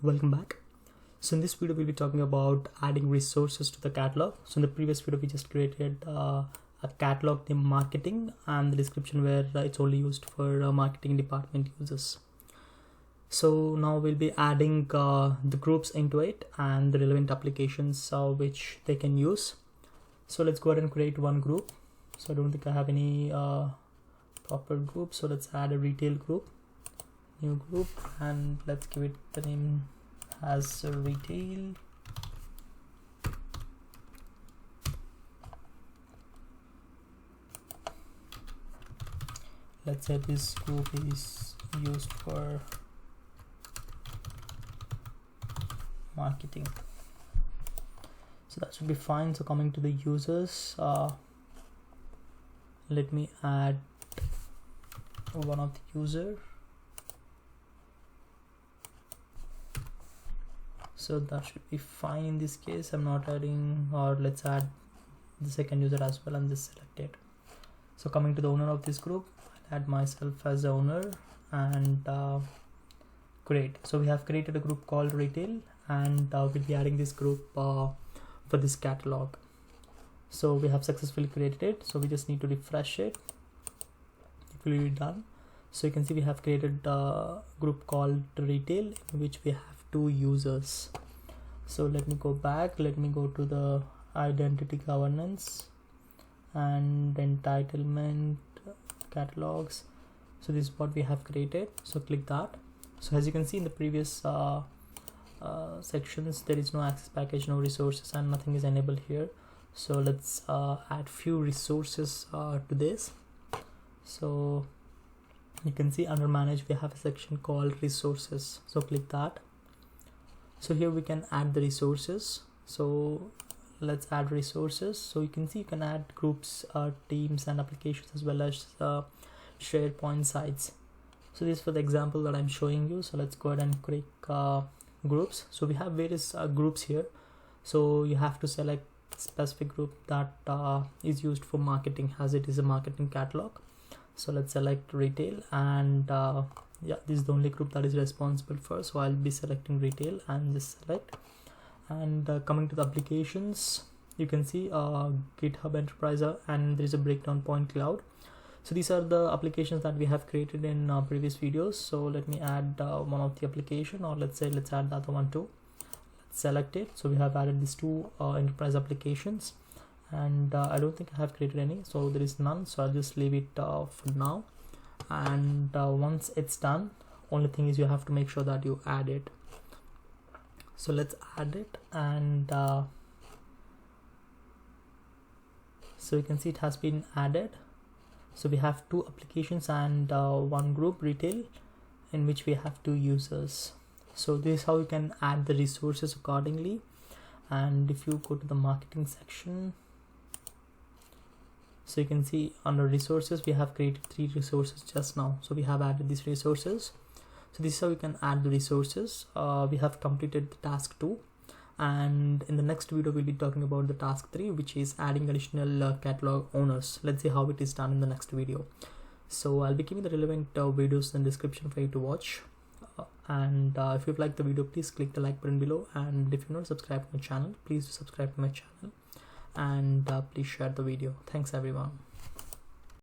Welcome back. So in this video we'll be talking about adding resources to the catalog. So in the previous video we just created a catalog named marketing and the description where it's only used for marketing department users. So now we'll be adding the groups into it and the relevant applications which they can use. So let's go ahead and create one group. So I don't think I have any proper group, so let's add a retail group, new group, and let's give it the name as retail. Let's say this group is used for marketing, so that should be fine. So coming to the users, let me add one of the user. So that should be fine in this case. I'm not adding, or let's add the second user as well and just select it. So coming to the owner of this group, I'll add myself as the owner and great. So we have created a group called retail and we'll be adding this group for this catalog. So we have successfully created it. So we just need to refresh it. It will be done. So you can see we have created a group called retail in which we have two users. So let me go back. Let me go to the identity governance and entitlement catalogs. So this is what we have created. So click that. So as you can see in the previous sections, there is no access package, no resources, and nothing is enabled here. So let's add few resources to this. So you can see under manage we have a section called resources. So click that. So here we can add the resources. So let's add resources. So you can see you can add groups, teams and applications, as well as SharePoint sites. So this is for the example that I'm showing you. So let's go ahead and click groups. So we have various groups here. So you have to select specific group that is used for marketing, as it is a marketing catalog. So let's select retail, and yeah, this is the only group that is responsible for. So I'll be selecting retail and just select. And coming to the applications, you can see GitHub Enterprise and there is a breakdown point cloud. So these are the applications that we have created in previous videos. So let me add one of the application, or let's say let's add the other one too. Let's select it. So we have added these two enterprise applications, and I don't think I have created any, so there is none. So I'll just leave it for now. And once it's done, only thing is you have to make sure that you add it. So let's add it, and so you can see it has been added. So we have two applications and one group, retail, in which we have two users. So this is how you can add the resources accordingly. And if you go to the marketing section, so you can see under resources we have created 3 resources just now. So we have added these resources. So this is how you can add the resources. We have completed the task 2, and in the next video we'll be talking about the task 3, which is adding additional catalog owners. Let's see how it is done in the next video. So I'll be giving the relevant videos in the description for you to watch. And if you've liked the video, please click the like button below, and if you're not subscribed to my channel, please subscribe to my channel, and please share the video. Thanks everyone.